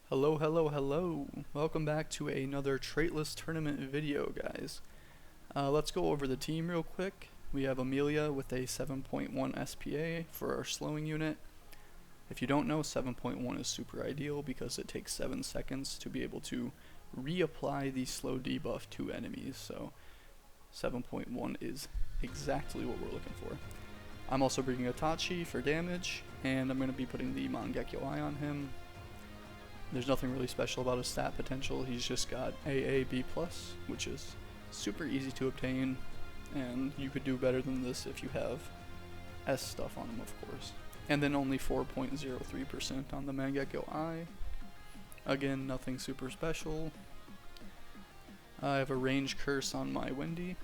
Hello, hello, hello. Welcome back to another Traitless Tournament video, guys. Let's go over the team real quick. We have Amelia with a 7.1 SPA for our slowing unit. If you don't know, 7.1 is super ideal because it takes 7 seconds to be able to reapply the slow debuff to enemies, so 7.1 is exactly what we're looking for. I'm also bringing Itachi for damage, and I'm going to be putting the Mangekyo Eye on him. There's nothing really special about his stat potential. He's just got AA B+, which is super easy to obtain, and you could do better than this if you have S stuff on him, of course. And then only 4.03% on the Mangekyo Eye. Again, nothing super special. I have a range curse on my Wendy.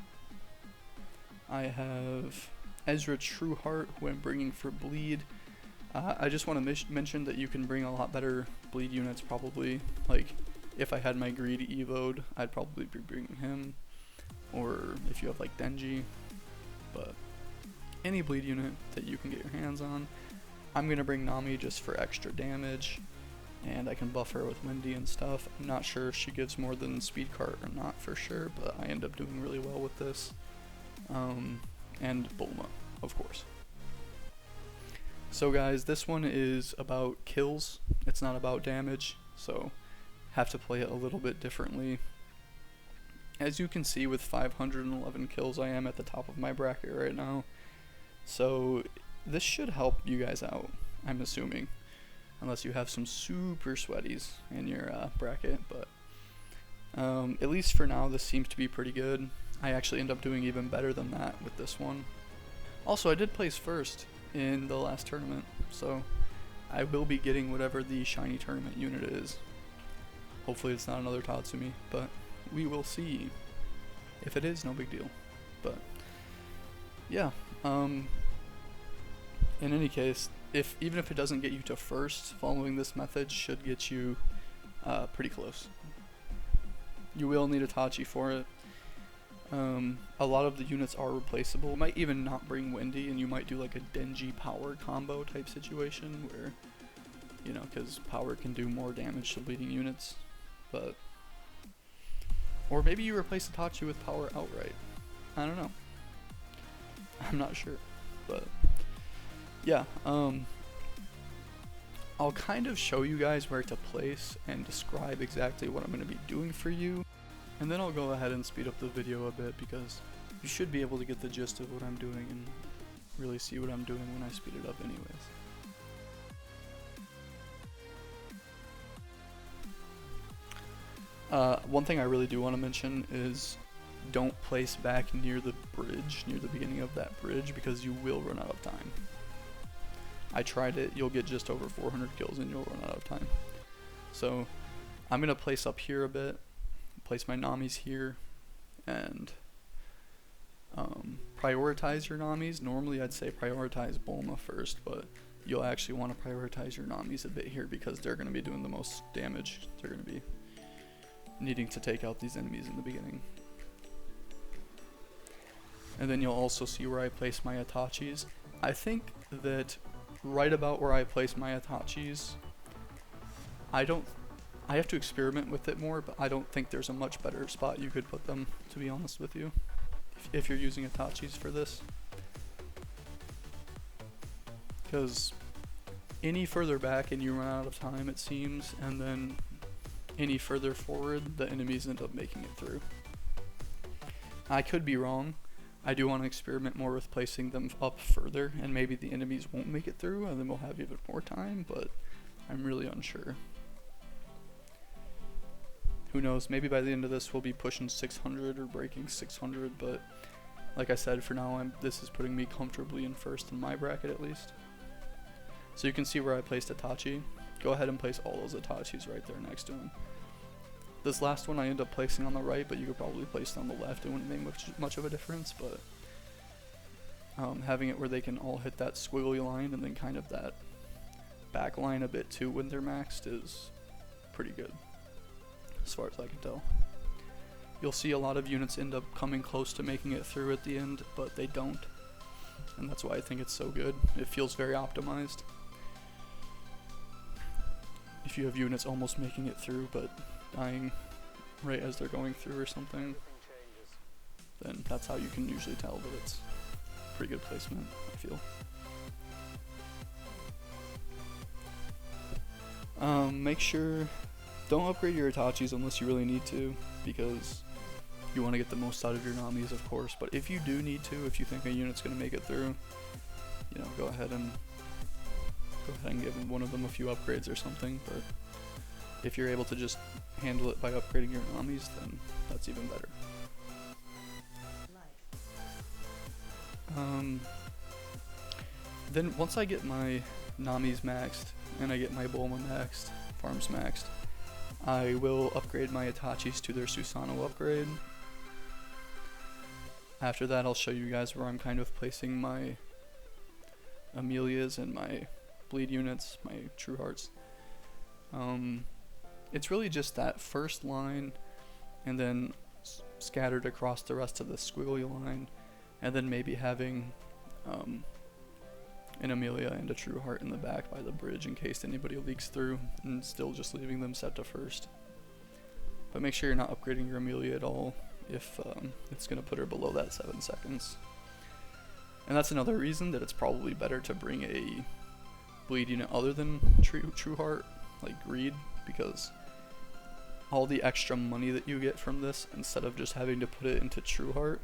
I have Ezra Trueheart, who I'm bringing for bleed. I just want to mention that you can bring a lot better bleed units probably. Like, if I had my greed evoed, I'd probably be bringing him. Or if you have like Denji. But any bleed unit that you can get your hands on. I'm going to bring Nami just for extra damage. And I can buff her with Wendy and stuff. I'm not sure if she gives more than Speed Cart or not for sure, but I end up doing really well with this. And Bulma, of course. So guys, this one is about kills, it's not about damage, so have to play it a little bit differently. As you can see, with 511 kills, I am at the top of my bracket right now, so this should help you guys out, I'm assuming, unless you have some super sweaties in your bracket, but at least for now this seems to be pretty good. I actually end up doing even better than that with this one. Also, I did place first in the last tournament, so I will be getting whatever the shiny tournament unit is. Hopefully it's not another Tatsumi, but we will see. If it is, no big deal. But yeah, in any case, even if it doesn't get you to first, following this method should get you pretty close. You will need Itachi for it. A lot of the units are replaceable. You might even not bring Wendy, and you might do like a Denji power combo type situation where, you know, because power can do more damage to bleeding units, but, or maybe you replace Itachi with power outright. I don't know. I'm not sure, but yeah, I'll kind of show you guys where to place and describe exactly what I'm going to be doing for you. And then I'll go ahead and speed up the video a bit because you should be able to get the gist of what I'm doing and really see what I'm doing when I speed it up anyways. One thing I really do want to mention is don't place back near the bridge, near the beginning of that bridge, because you will run out of time. I tried it, you'll get just over 400 kills and you'll run out of time. So I'm going to place up here a bit. Place my Namis here, and prioritize your Namis. Normally I'd say prioritize Bulma first, but you'll actually want to prioritize your Namis a bit here because they're going to be doing the most damage. They're going to be needing to take out these enemies in the beginning. And then you'll also see where I place my Itachis. I think that right about where I place my Itachis, I have to experiment with it more, but I don't think there's a much better spot you could put them, to be honest with you, if you're using Itachis for this. Because any further back and you run out of time, it seems, and then any further forward, the enemies end up making it through. I could be wrong. I do want to experiment more with placing them up further, and maybe the enemies won't make it through, and then we'll have even more time, but I'm really unsure. Who knows, maybe by the end of this we'll be pushing 600 or breaking 600, but like I said, for now this is putting me comfortably in first in my bracket at least. So you can see where I placed Itachi. Go ahead and place all those Itachis right there next to him. This last one I end up placing on the right, but you could probably place it on the left. It wouldn't make much of a difference, but having it where they can all hit that squiggly line and then kind of that back line a bit too when they're maxed is pretty good, as far as I can tell. You'll see a lot of units end up coming close to making it through at the end, but they don't. And that's why I think it's so good. It feels very optimized. if you have units almost making it through but dying right as they're going through or something, then that's how you can usually tell that it's pretty good placement, I feel. Make sure, don't upgrade your Itachis unless you really need to, because you want to get the most out of your Namis, of course, but if you do need to, if you think a unit's going to make it through, you know, go ahead and give one of them a few upgrades or something. But if you're able to just handle it by upgrading your Namis, then that's even better. Then once I get my Namis maxed and I get my Bulma maxed, farms maxed, I will upgrade my Itachis to their Susanoo upgrade. After that, I'll show you guys where I'm kind of placing my Amelias and my bleed units, my True Hearts. It's really just that first line and then scattered across the rest of the squiggly line, and then maybe having an Amelia and a True Heart in the back by the bridge in case anybody leaks through, and still just leaving them set to first. But make sure you're not upgrading your Amelia at all if it's going to put her below that 7 seconds. And that's another reason that it's probably better to bring a bleed unit other than True Heart, like Greed, because all the extra money that you get from this, instead of just having to put it into True Heart,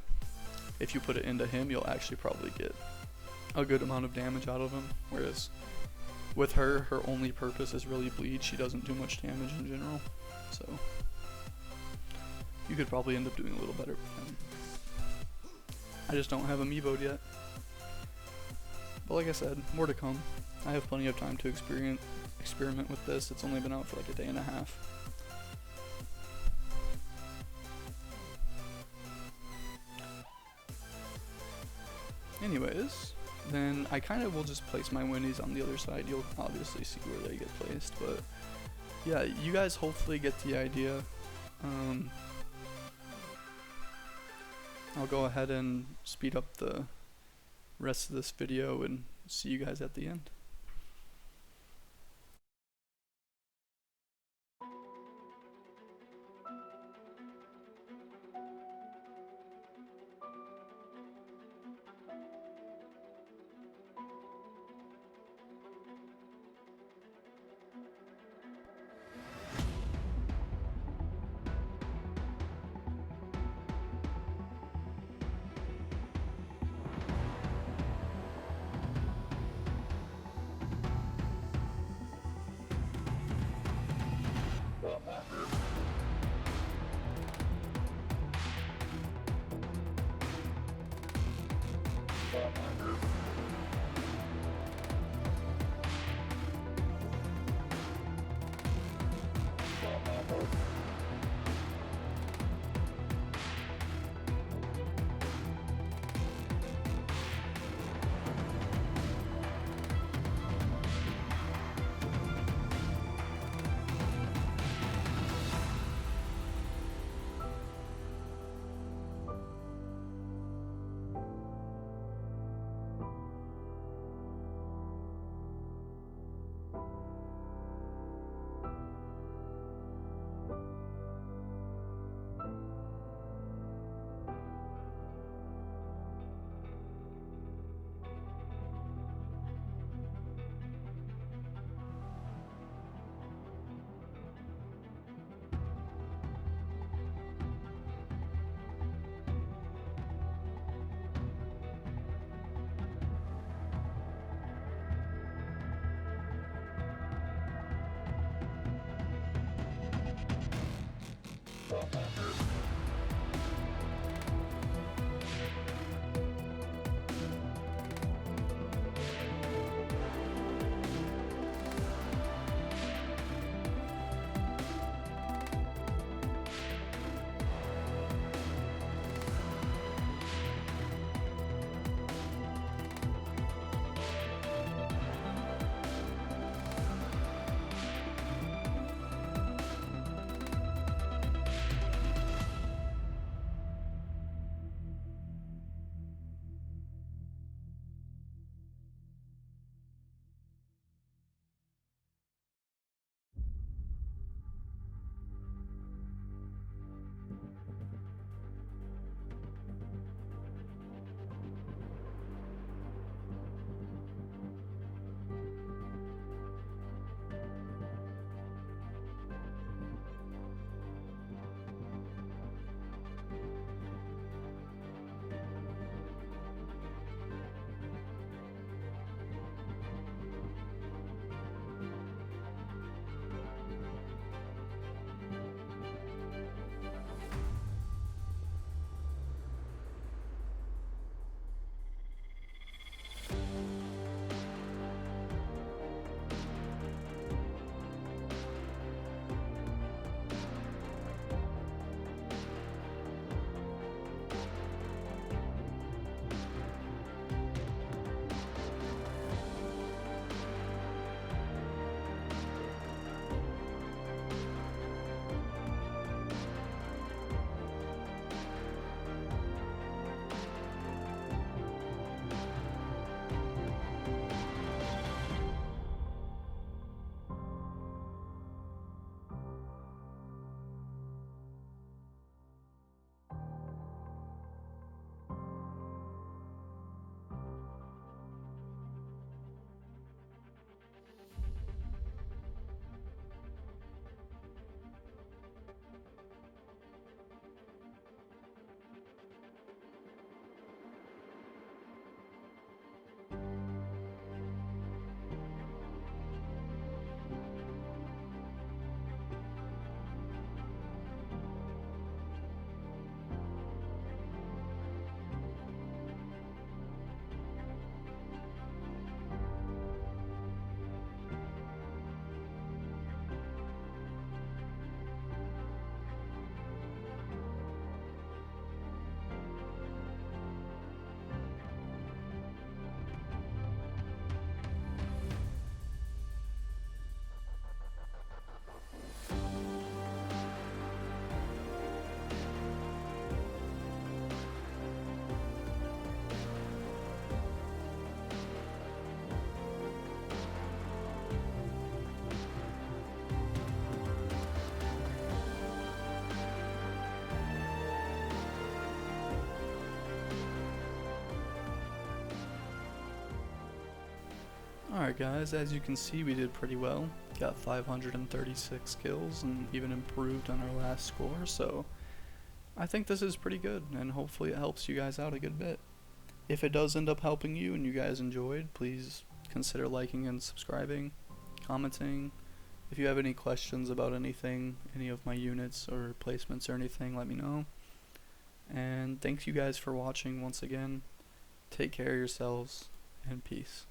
if you put it into him, you'll actually probably get a good amount of damage out of him. Whereas with her only purpose is really bleed. She doesn't do much damage in general, so you could probably end up doing a little better with him. I just don't have amiiboed yet. But like I said, more to come. I have plenty of time to experiment with this. It's only been out for like a day and a half. Anyways, then I kind of will just place my Winnies on the other side. You'll obviously see where they get placed, but yeah, you guys hopefully get the idea. I'll go ahead and speed up the rest of this video and see you guys at the end. Alright guys, as you can see we did pretty well. Got 536 kills and even improved on our last score, so I think this is pretty good and hopefully it helps you guys out a good bit. If it does end up helping you and you guys enjoyed, please consider liking and subscribing, commenting. If you have any questions about anything, any of my units or placements or anything, let me know. And thanks you guys for watching once again. Take care of yourselves and peace.